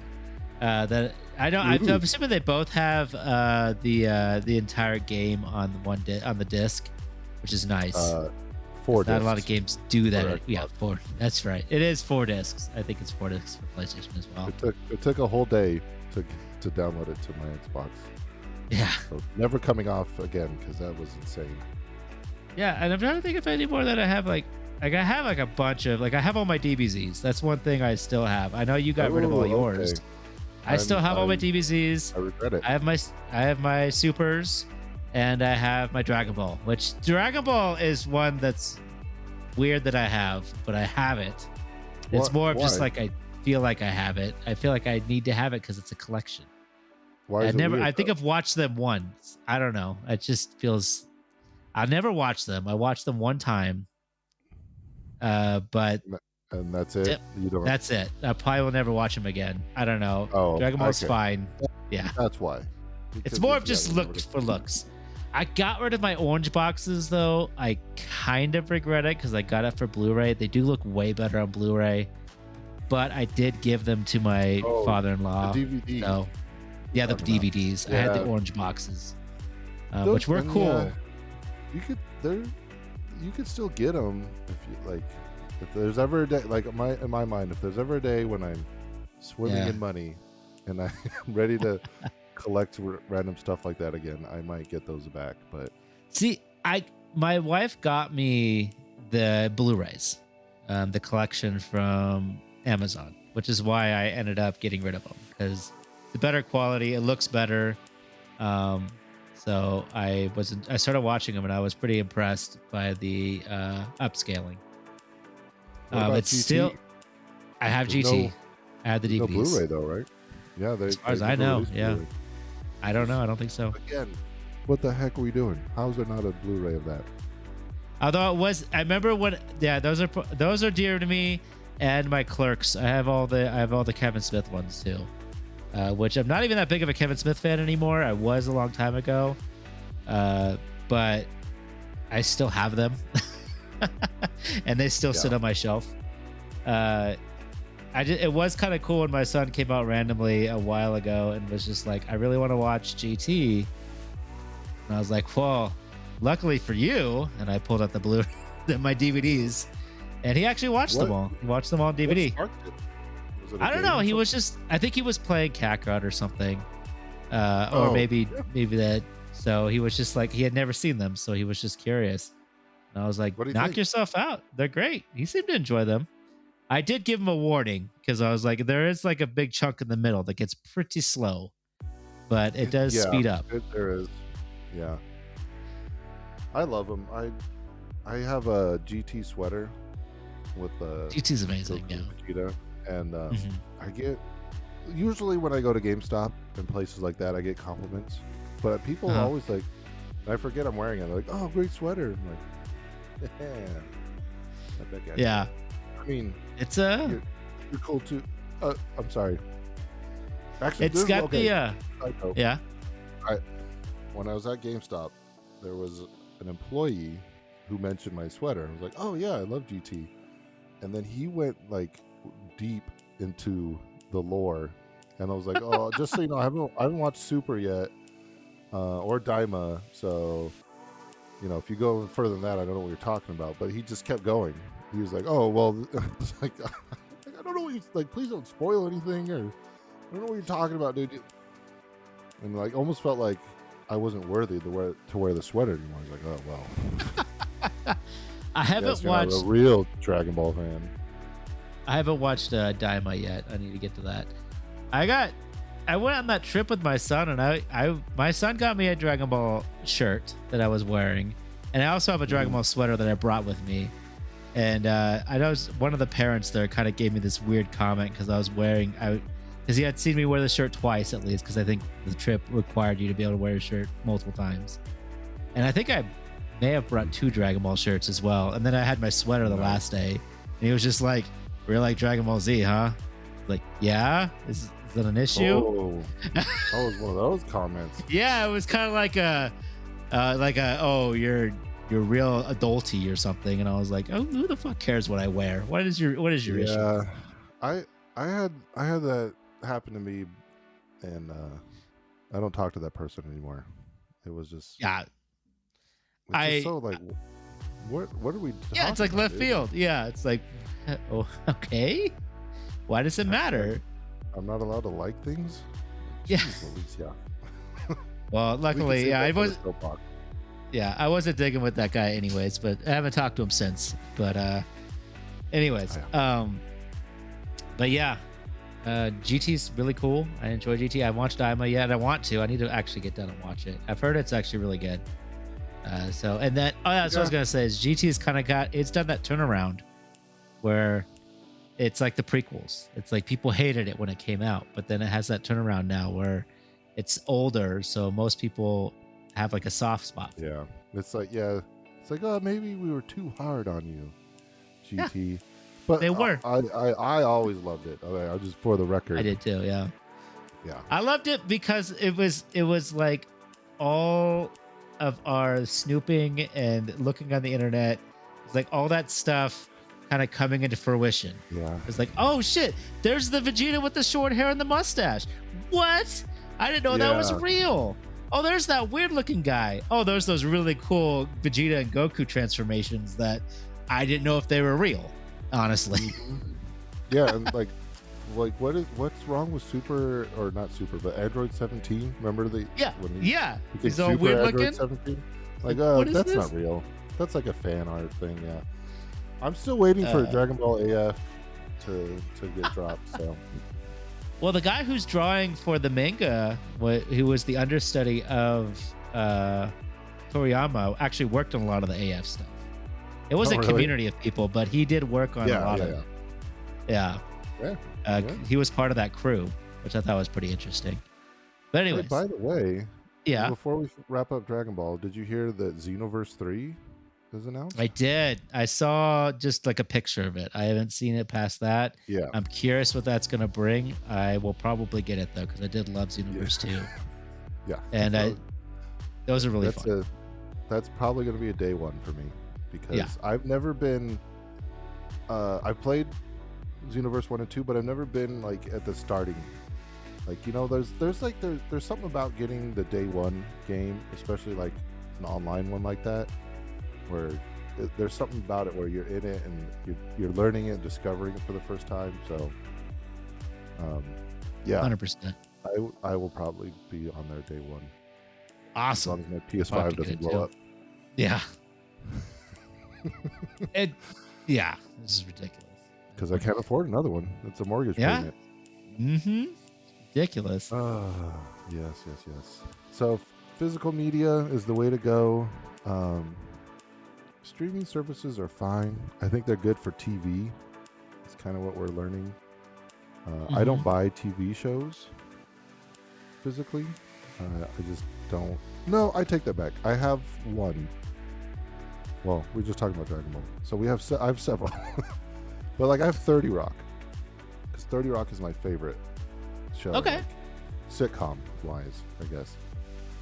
That I don't. I'm assuming they both have the entire game on on the disc, which is nice. 4 discs. Not a lot of games do that. Yeah, 4. 4. That's right. It is 4 discs. I think it's 4 discs for PlayStation as well. It took a whole day to download it to my Xbox. Yeah. So never coming off again because that was insane. Yeah, and I'm trying to think of any more that I have I have like a bunch of I have all my DBZs. That's one thing I still have. I know you got rid of all yours. Okay. I still have all my DBZs. I regret it. I have my Supers, and I have my Dragon Ball. Which Dragon Ball is one that's weird that I have, but I have it. It's more of just like I feel like I have it. I feel like I need to have it because it's a collection. Why is it weird, I think I've watched them once. I don't know. It just feels. I never watched them. I watched them one time. But and that's it. That's it. I probably will never watch them again. I don't know. Oh, Dragon Ball's fine. Yeah, that's why. It's more of just looks for looks. I got rid of my orange boxes though. I kind of regret it because I got it for Blu-ray. They do look way better on Blu-ray, but I did give them to my father-in-law. The DVD. So, yeah, the DVDs. Yeah. I had the orange boxes, which were cool. Yeah, you could still get them if you like. If there's ever a day, like in my mind, if there's ever a day when I'm swimming in money and I'm ready to collect random stuff like that again, I might get those back. But see, my wife got me the Blu-rays, the collection from Amazon, which is why I ended up getting rid of them because the better quality, it looks better. So I started watching them and I was pretty impressed by the upscaling. It's GT? still, I have GT. I had the There's no DVDs. Blu-ray though, right? Yeah, As far as I know, yeah. Blu-ray. I don't know. I don't think so. Again, what the heck are we doing? How is there not a Blu-ray of that? Although it was, I remember when, yeah, those are dear to me, and my Clerks. I have all the Kevin Smith ones too, which I'm not even that big of a Kevin Smith fan anymore. I was a long time ago, but I still have them, and they still sit on my shelf. It was kind of cool when my son came out randomly a while ago and was just like, I really want to watch GT, and I was like, well, luckily for you, and I pulled out my DVDs, and he actually watched them all. He watched them all on DVD. I don't know. He was just, I think he was playing Kakarot or something, or maybe that. So he was just like, he had never seen them, so he was just curious. And I was like, knock yourself out. They're great. He seemed to enjoy them. I did give him a warning because I was like, there is like a big chunk in the middle that gets pretty slow, but it does speed up. There is. Yeah. I love them. I have a GT sweater with GT's amazing. Yeah. Vegeta, and I get, usually when I go to GameStop and places like that, I get compliments, but people are always like, I forget I'm wearing it. They're like, oh, great sweater. I'm like, yeah. I mean, it's you're cool too. I'm sorry. Actually, it's got yeah. When I was at GameStop, there was an employee who mentioned my sweater. I was like, oh yeah, I love GT. And then he went like deep into the lore, and I was like, oh, just so you know, I haven't watched Super yet, or Daima. So, you know, if you go further than that, I don't know what you're talking about. But he just kept going. He was like, oh well, like, I don't know what you like. Please don't spoil anything, or I don't know what you're talking about, dude. And like, almost felt like I wasn't worthy to wear the sweater anymore. I was like, oh well. I haven't watched a real Dragon Ball fan. I haven't watched Daima yet. I need to get to that. I went on that trip with my son, and my son got me a Dragon Ball shirt that I was wearing, and I also have a Dragon Ball sweater that I brought with me. And I know one of the parents there kind of gave me this weird comment because I was wearing because he had seen me wear the shirt twice at least, because I think the trip required you to be able to wear a shirt multiple times. And I think I may have brought 2 Dragon Ball shirts as well. And then I had my sweater the last day, and he was just like, "We're like Dragon Ball Z, huh?" Like, yeah, is that an issue? Oh, that was one of those comments. Yeah, it was kind of like oh, you're real adulty or something. And I was like, oh, who the fuck cares what I wear? What is your issue? Yeah, I had that happen to me, and I don't talk to that person anymore. It was just so like, what are we talking yeah, it's like about, left field. Yeah, it's like, oh, okay, why does it matter? I'm not allowed to like things. Yeah. Jeez, at least, yeah. Well, luckily, yeah, I wasn't digging with that guy anyways, but I haven't talked to him since. But anyways, but yeah, GT's really cool. I enjoy GT. I haven't watched Daima yet. I want to. I need to actually get done and watch it. I've heard it's actually really good. That's what I was gonna say is GT's kind of it's done that turnaround where it's like the prequels. It's like people hated it when it came out, but then it has that turnaround now where it's older, so most people have like a soft spot. Yeah, it's like oh, maybe we were too hard on you, GT. Yeah, but they were. I always loved it. I just, for the record, I did too. Yeah. Yeah. I loved it because it was like all of our snooping and looking on the internet. It's like all that stuff kind of coming into fruition. Yeah. It's like, oh shit, there's the Vegeta with the short hair and the mustache. What? I didn't know that was real. Oh, there's that weird looking guy. Oh, there's those really cool Vegeta and Goku transformations that I didn't know if they were real, honestly. Yeah, and like what's wrong with Super, or not Super, but Android 17? Remember he's all weird looking. 17? Like, that's not real. That's like a fan art thing. Yeah, I'm still waiting for Dragon Ball AF to get dropped. So. Well, the guy who's drawing for the manga, who was the understudy of Toriyama, actually worked on a lot of the AF stuff. It was a community of people, but he did work on a lot of it. Yeah. Yeah. He was part of that crew, which I thought was pretty interesting. But Hey, anyways, by the way, yeah, before we wrap up Dragon Ball, did you hear that Xenoverse 3 is I announced? did. I saw just like a picture of it. I haven't seen it past that. Yeah. I'm curious what that's gonna bring. I will probably get it though because I did love Yeah. Xenoverse 2, Yeah. and So those are really that's fun. that's probably going to be a day one for me Yeah. because I've never been I've played Xenoverse 1 and 2, but I've never been like at the starting. Like, there's something about getting the day one game, especially like an online one like that, where there's something about it where you're in it and you're learning it, discovering it for the first time. So, yeah, 100%. I will probably be on there day one as long Awesome. as my PS5 Fucking doesn't good, blow too. up. Yeah. It. Yeah. This is ridiculous. Because I can't afford another one. It's a mortgage Yeah. payment. Mm-hmm. Ridiculous. Yes. So physical media is the way to go. Streaming services are fine. I think they're good for TV. It's kind of what we're learning. I don't buy TV shows physically. I just don't. No, I take that back. I have one. Well, we're just talking about Dragon Ball. So I have several. But like I have 30 Rock. Because 30 Rock is my favorite show. Okay. Like, sitcom wise, I guess.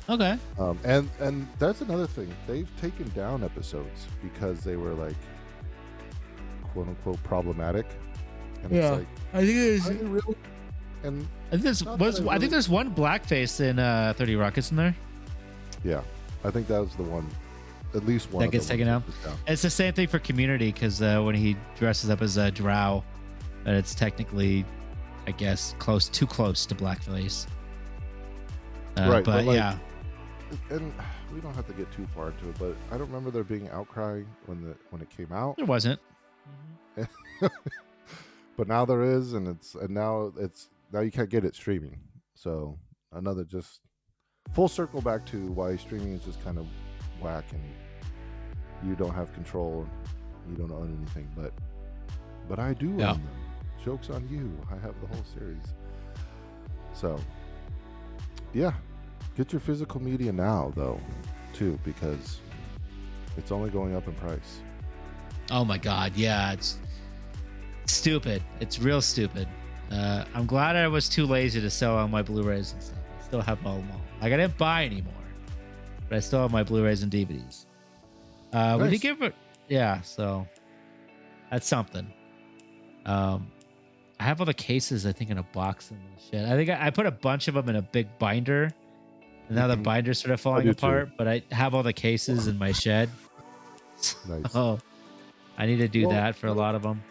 Okay. And that's another thing. They've taken down episodes because they were like quote unquote problematic. And it's like, I think there's. are you really? And I think there's Not that I I really- think there's one blackface in 30 Rock, isn't there? yeah, I think that was the one. At least one That of gets the taken ones out? that was down. It's the same thing for Community because when he dresses up as a drow, and it's technically, I guess, too close to blackface. Right, but but, like, yeah, And we don't have to get too far into it, but I don't remember there being outcry when it came out. there wasn't. But now there is, and now you can't get it streaming. So another just full circle back to why streaming is just kind of whack, and you don't have control, and you don't own anything. But I do own Yeah. them. Joke's on you. I have the whole series. So yeah, get your physical media now though, too, because it's only going up in price. Oh my God, yeah, it's stupid. It's real stupid. I'm glad I was too lazy to sell all my Blu-rays and stuff. I still have all them all. Like I didn't buy anymore, but I still have my Blu-rays and DVDs. We Nice. did give it, yeah. So that's something. I have all the cases, I think, in a box and shit. I think I put a bunch of them in a big binder, and now the Mhm. binder's sort of falling do too. apart. But I have all the cases in my shed. Nice. Oh, I need to do Well, that for a lot of them.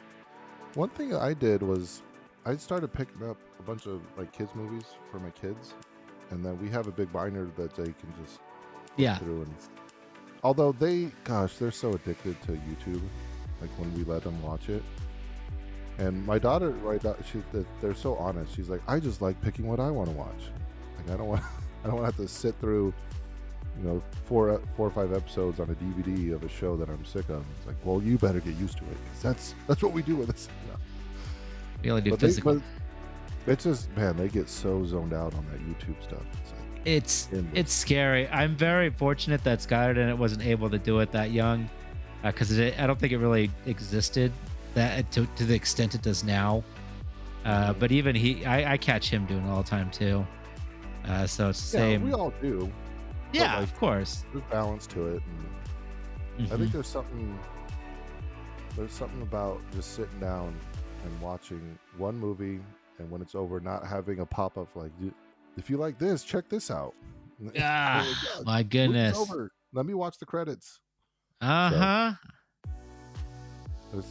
One thing I did was I started picking up a bunch of like kids movies for my kids, and then we have a big binder that they can just flip Yeah. through. And although they're so addicted to YouTube, like when we let them watch it. And my daughter, they're so honest. She's like, I just like picking what I want to watch. Like I don't want to have to sit through, 4 or 5 episodes on a DVD of a show that I'm sick of. It's like, well, you better get used to it, 'cause that's what we do with this. No. We only do But physical. it's just, man, they get so zoned out on that YouTube stuff. It's like, It's endless. scary. I'm very fortunate that Skylar and it wasn't able to do it that young, because I don't think it really existed that to the extent it does now. But even I catch him doing it all the time too. So it's the yeah, same. we all do. Yeah, like, of course. There's balance to it, and I think Mhm. there's something about just sitting down and watching one movie, and when it's over, not having a pop up like, if you like this, check this out. Ah, Oh my God, my movie's goodness. over. Let me watch the credits. Uh-huh.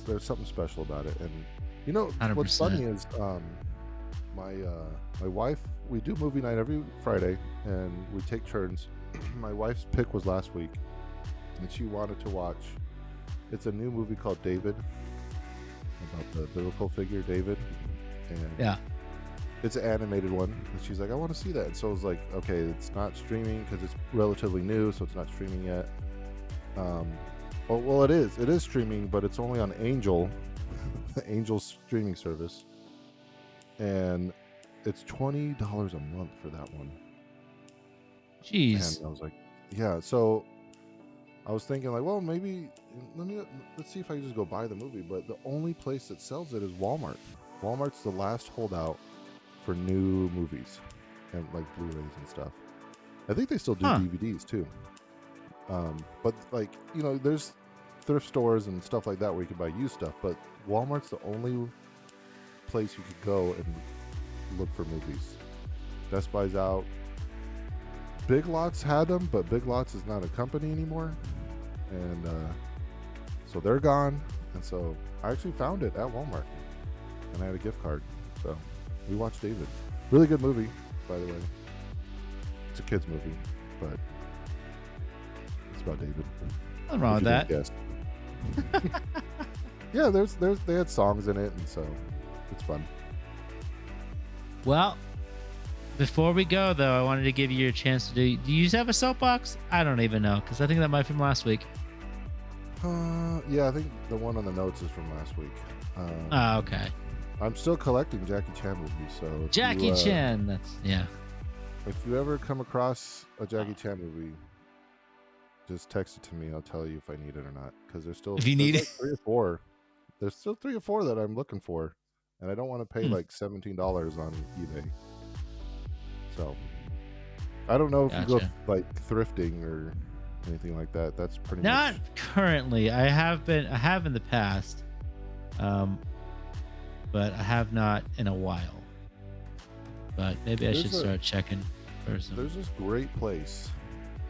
There's something special about it, and what's 100%. funny is my wife, we do movie night every Friday, and we take turns. My wife's pick was last week, and she wanted to watch. It's a new movie called David, about the biblical figure David, and Yeah. it's an animated one. And she's like, I want to see that. And so I was like, okay, it's not streaming because it's relatively new, so it's not streaming yet. Well, it is. It is streaming, but it's only on Angel, the Angel streaming service. and it's $20 a month for that one. Jeez. And I was like, yeah. So I was thinking like, well, maybe let's see if I can just go buy the movie. But the only place that sells it is Walmart. Walmart's the last holdout for new movies and like Blu-rays and stuff. I think they still do DVDs too. But like, you know, there's thrift stores and stuff like that where you can buy used stuff, but Walmart's the only place you could go and look for movies. Best Buy's out. Big Lots had them, but Big Lots is not a company anymore, and so they're gone. And so I actually found it at Walmart, and I had a gift card, so we watched David. Really good movie, by the way. It's a kids movie, but it's about David. Nothing wrong with that. Yes. Yeah, they had songs in it, and so it's fun. Well, before we go, though, I wanted to give you a chance to do you have a soapbox? I don't even know, because I think that might be from last week. Yeah, I think the one on the notes is from last week. Okay. I'm still collecting Jackie Chan movies, so Jackie Chan, that's, yeah. If you ever come across a Jackie Chan movie, just text it to me. I'll tell you if I need it or not, because there's still, if you need like it, 3 or 4. There's still 3 or 4 that I'm looking for, and I don't want to pay like $17 on eBay. So I don't know if you go like thrifting or anything like that. That's pretty not much. Currently. I have in the past, but I have not in a while. But maybe I should start checking first. There's this great place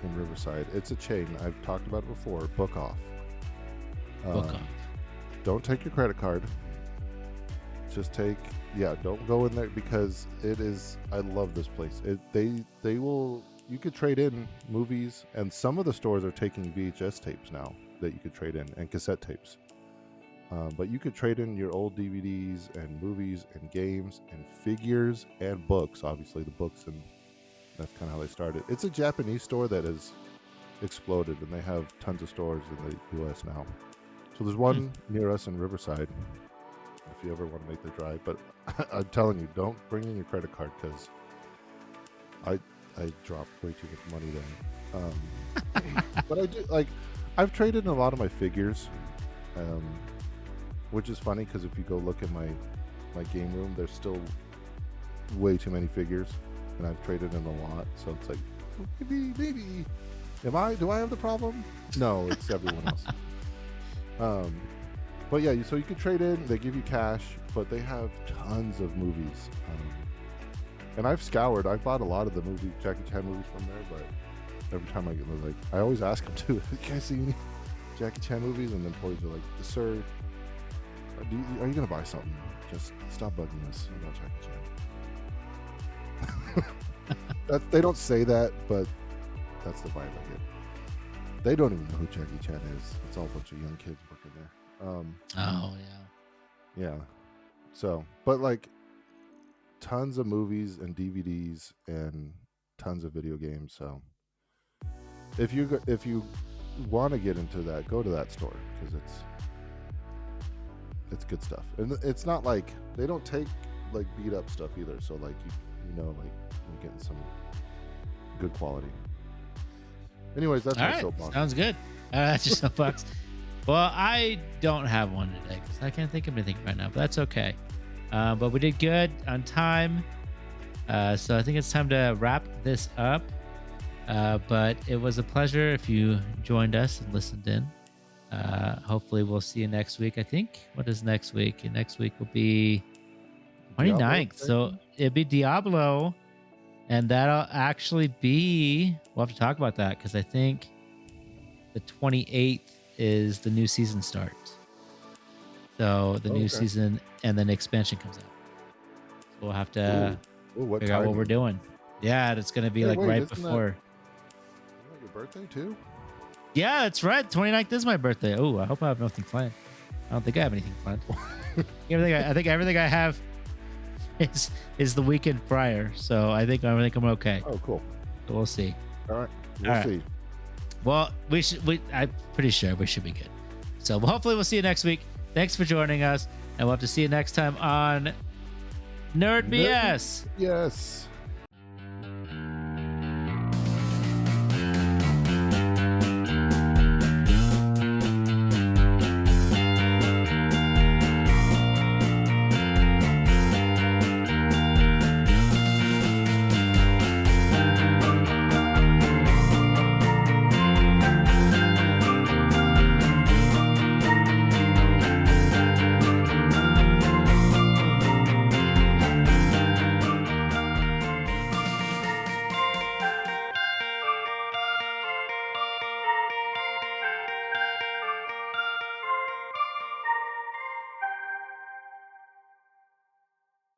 in Riverside. It's a chain. I've talked about it before. Book Off. Book Off. Don't take your credit card. Just don't go in there, because it is, I love this place. They will, you could trade in movies, and some of the stores are taking VHS tapes now that you could trade in, and cassette tapes. But you could trade in your old DVDs and movies and games and figures and books. Obviously the books, and that's kind of how they started. It's a Japanese store that has exploded, and they have tons of stores in the US now. So there's one near us in Riverside, if you ever want to make the drive. But I'm telling you, don't bring in your credit card, because I dropped way too much money there. But I do, like, I've traded in a lot of my figures, which is funny, because if you go look at my game room, there's still way too many figures, and I've traded in a lot. So it's like, maybe do I have the problem? No, it's everyone else. But yeah, so you can trade in. They give you cash, but they have tons of movies. And I've scoured. I've bought a lot of the Jackie Chan movies from there, but every time I get like, I always ask them too, can I see any Jackie Chan movies? And then employees are like, sir, are you gonna buy something? Just stop bugging us about Jackie Chan. They don't say that, but that's the vibe I get. They don't even know who Jackie Chan is. It's all a bunch of young kids working there. Yeah. So, but like, tons of movies and DVDs and tons of video games. So, if you want to get into that, go to that store, because it's good stuff. And it's not like they don't take like beat up stuff either. So like you know, like you're getting some good quality. Anyways, that's my soapbox. Sounds good. That's your soapbox. Well, I don't have one today because I can't think of anything right now, but that's okay. But we did good on time. So I think it's time to wrap this up. But it was a pleasure if you joined us and listened in. Hopefully we'll see you next week. I think, what is next week? Next week will be 29th. So it'll be Diablo. And that'll actually be, we'll have to talk about that, because I think the 28th is the new season starts. So the new season and then expansion comes out. So we'll have to figure out what we're doing. Yeah, it's going to be right before. That your birthday too? Yeah, that's right. 29th is my birthday. Oh, I hope I have nothing planned. I don't think I have anything planned. I think everything I have is the weekend prior. So I think I'm okay. Oh, cool. So we'll see. All right. We'll see. Well, I'm pretty sure we should be good. So hopefully we'll see you next week. Thanks for joining us, and we'll have to see you next time on Nerd BS. Yes.